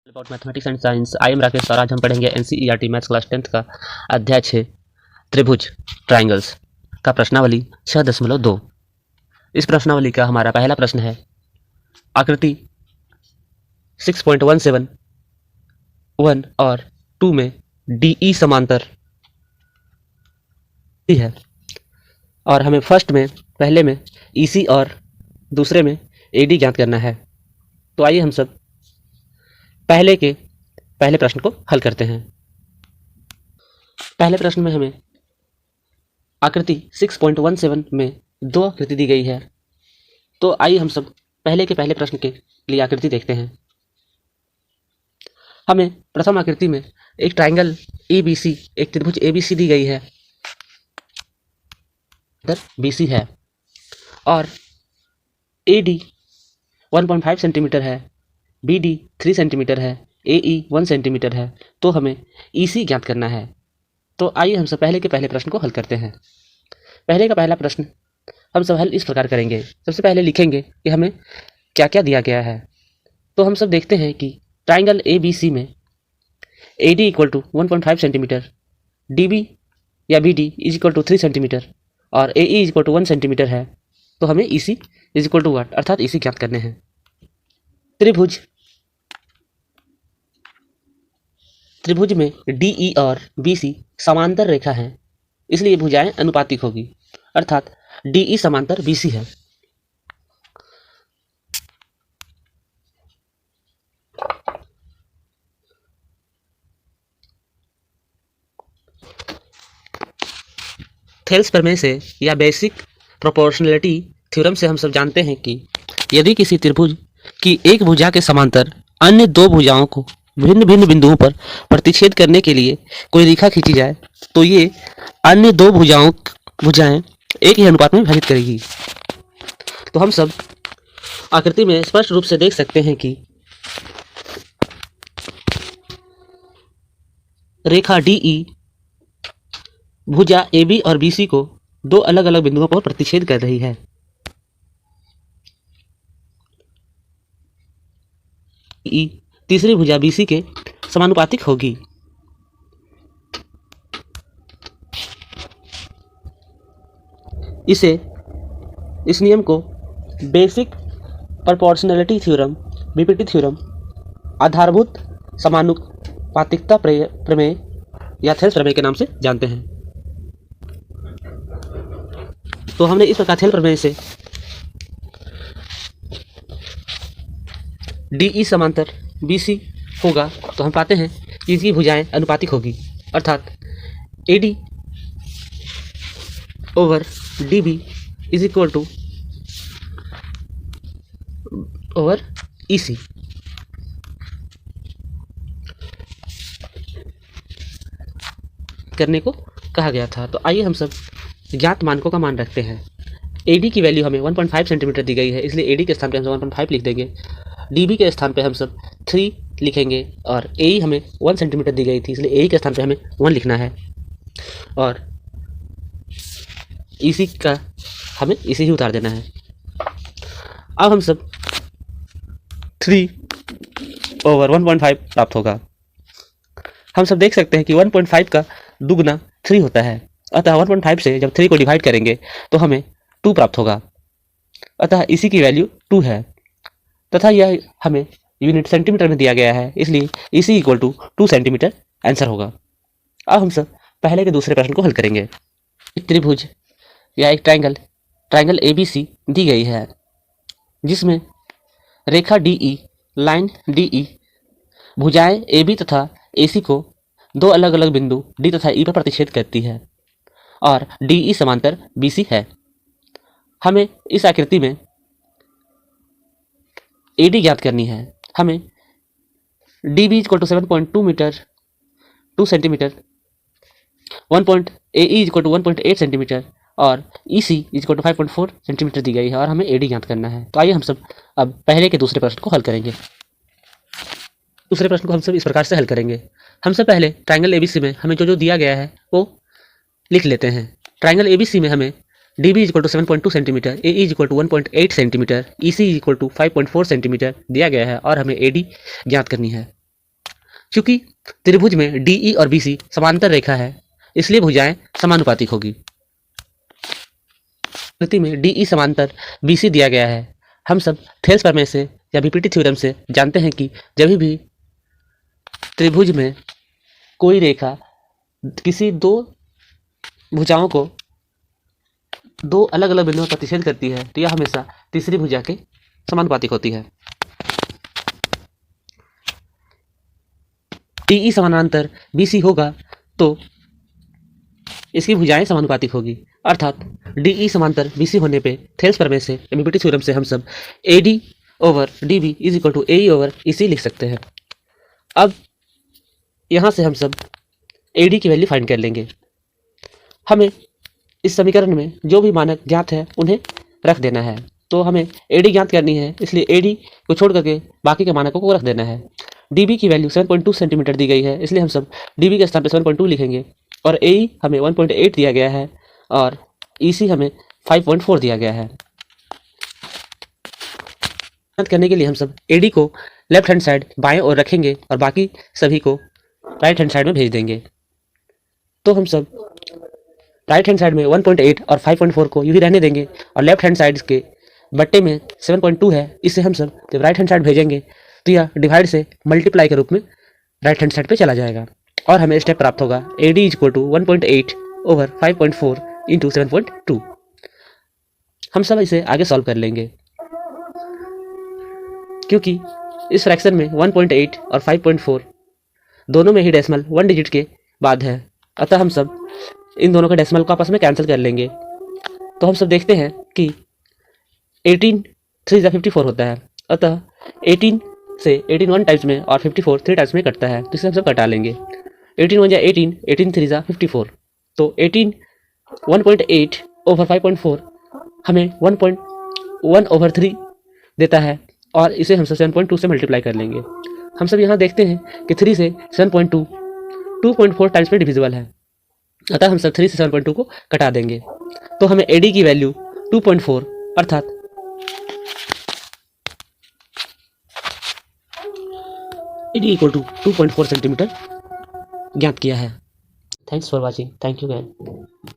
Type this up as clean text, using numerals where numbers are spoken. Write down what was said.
About mathematics and science. I am Rakesh और आज हम पढ़ेंगे एनसीईआरटी मैथ्स क्लास 10th का अध्याय 6 त्रिभुज ट्राइंगल्स का प्रश्नावली 6.2। इस प्रश्नावली का हमारा पहला प्रश्न है, आकृति 6.17 1 और 2 में DE समांतर है और हमें पहले में EC और दूसरे में AD ज्ञात करना है। तो आइए हम सब पहले प्रश्न को हल करते हैं। पहले प्रश्न में हमें आकृति 6.17 में दो आकृति दी गई है। तो आइए हम सब पहले प्रश्न के लिए आकृति देखते हैं। हमें प्रथम आकृति में एक ट्राइंगल ABC, एक त्रिभुज ABC दी गई है, इधर BC है और AD 1.5 सेंटीमीटर है, BD 3 सेंटीमीटर है, AE 1 सेंटीमीटर है। तो हमें EC ज्ञात करना है। तो आइए हम सब पहले प्रश्न को हल करते हैं। पहला प्रश्न हम सब हल इस प्रकार करेंगे। सबसे पहले लिखेंगे कि हमें क्या क्या दिया गया है। तो हम सब देखते हैं कि ट्राइंगल ABC में AD equal to 1.5 centimetre, DB या BD is equal to 3 centimetre और AE is equal to 1 centimetre है। तो हमें EC is equal to what, अर्थात EC ज्ञात करने हैं। त्रिभुज में DE और BC समांतर रेखा है, इसलिए भुजाएं अनुपातिक होगी, अर्थात DE समांतर BC है। थेल्स प्रमेय से या बेसिक प्रोपोर्शनलिटी थ्योरम से हम सब जानते हैं कि यदि किसी त्रिभुज की एक भुजा के समांतर अन्य दो भुजाओं को भिन्न भिन्न बिंदुओं पर प्रतिच्छेद करने के लिए कोई रेखा खींची जाए तो ये अन्य दो भुजाएं एक ही अनुपात में विभाजित करेगी। तो हम सब आकृति में स्पष्ट रूप से देख सकते हैं कि रेखा DE भुजा AB और BC को दो अलग अलग बिंदुओं पर प्रतिच्छेद कर रही है। DE तीसरी भुजा BC के समानुपातिक होगी। इस नियम को basic proportionality theorem, BPT theorem, आधारभूत समानुपातिकता प्रमेय या थेल्स प्रमेय के नाम से जानते हैं। तो हमने इस प्रकार थेल्स प्रमेय से DE समांतर BC होगा तो हम पाते हैं कि इसकी भुजाएं अनुपातिक होगी, अर्थात AD over DB is equal to over EC। करने को कहा गया था। तो आइए हम सब ज्ञात मानकों का मान रखते हैं। AD की वैल्यू हमें 1.5 सेंटीमीटर दी गई है, इसलिए AD के स्थान पे हम 1.5 लिख देंगे। DB के स्थान पे हम सब 3 लिखेंगे और AE हमें 1 सेंटीमीटर दी गई थी, इसलिए AE के स्थान पे हमें 1 लिखना है और EC का हमें इसे ही उतार देना है। अब हम सब 3 ओवर 1.5 प्राप्त होगा। हम सब देख सकते हैं कि 1.5 का दुगना 3 होता है, अतः 1.5 से जब 3 को डिवाइड करेंगे तो हमें 2 प्राप्त होगा, अतः इसी की वैल्यू 2 है तथा यह हमें यूनिट सेंटीमीटर में दिया गया है, इसलिए इसी इक्वल टू 2 सेंटीमीटर आंसर होगा। अब हम सब पहले के दूसरे प्रश्न को हल करेंगे। एक त्रिभुज या एक ट्राइंगल ABC दी गई है, जिसमें रेखा DE, लाइन DE भुजाएं AB तथा AC को दो अलग अलग बिंदु D तथा E पर प्रतिच्छेद करती है और DE समांतर BC है। हमें इस आकृति में AD ज्ञात करनी है। हमें DB equal to 7.2 metre 2 centimetre, AE equal to 1.8 centimetre और EC इक्वल टू 5.4 सेंटीमीटर दी गई है और हमें AD ज्ञात करना है। तो आइए हम सब अब पहले के दूसरे प्रश्न को हल करेंगे। दूसरे प्रश्न को हम सब इस प्रकार से हल करेंगे। हम सब पहले ट्राइंगल ABC में हमें जो दिया गया है वो लिख लेते हैं। ट्राइंगल ABC में हमें DB equal to 7.2 centimetre, AE equal to 1.8 centimetre, EC equal to 5.4 centimetre दिया गया है और हमें AD ज्ञात करनी है। क्योंकि त्रिभुज में डीई और बीसी समांतर रेखा है, इसलिए भुजाएं समानुपातिक होगी। स्थिति में डीई समांतर बीसी दिया गया है। हम सब थेल्स प्रमेय से या बीपीटी थ्योरम से जानते हैं कि जब भी त्रिभुज में कोई रेखा किसी दो भुजाओं को दो अलग अलग बिंदुओं पर प्रतिच्छेद करती है तो यह हमेशा तीसरी भुजा के समानुपातिक होती है। डीई समानांतर बीसी होगा तो इसकी भुजाएं समानुपातिक होगी, अर्थात डीई समांतर बीसी होने पे थेल्स प्रमेय से बीपीटी थ्योरम से हम सब AD over DB is equal to AE over EC लिख सकते हैं। अब यहाँ से हम सब एडी की वैल्यू फाइंड कर लेंगे। हमें इस समीकरण में जो भी मानक ज्ञात है उन्हें रख देना है, तो हमें एडी ज्ञात करनी है, इसलिए एडी को छोड़ करके बाकी के मानकों को रख देना है। डीबी की वैल्यू 7.2 सेंटीमीटर दी गई है, इसलिए हम सब डीबी के स्थान पर 7.2 लिखेंगे और एई हमें 1.8 दिया गया है और ईसी हमें 5.4 दिया गया है। ज्ञात करने के लिए हम सब एडी को लेफ्ट हैंड साइड बाएं ओर रखेंगे और बाकी सभी को राइट हैंड साइड में भेज देंगे। तो हम सब राइट हैंड साइड में 1.8 और 5.4 को यूं ही रहने देंगे और लेफ्ट हैंड साइड के बट्टे में 7.2 है, इसे हम सब जब राइट हैंड साइड भेजेंगे तो यह डिवाइड से मल्टीप्लाई के रूप में राइट हैंड साइड पे चला जाएगा और हमें स्टेप प्राप्त होगा AD is equal to 1.8 over 5.4 into 7.2। हम सब इसे आगे सॉल्व कर लेंगे क्योंकि इस फ्रैक्शन में 1.8 और 5.4 दोनों में ही डेसिमल 1 डिजिट के बाद है, अतः हम सब इन दोनों के डेसिमल को आपस में कैंसिल कर लेंगे। तो हम सब देखते हैं कि 18 3 जा 54 होता है, अतः 18 से 18 1 टाइम्स में और 54 3 टाइम्स में कटता है, तो इसे हम सब कटा लेंगे। 18 1 जा 18, 18 3 जा 54, तो 18 1.8 ओवर 5.4 हमें 1.1 ओवर 3 देता है और इसे हम सब 7.2 से मल्टीप्लाई कर लेंगे। हम सब यहाँ देखते हैं कि 3 से 7.2 2.4 टाइम्स में डिविजिबल है, अतः हम सब 3 से 7.2 को कटा देंगे। तो हमें एडी की वैल्यू 2.4 अर्थात एडी इक्वल टू 2.4 सेंटीमीटर ज्ञात किया है। Thanks for watching. Thank you guys.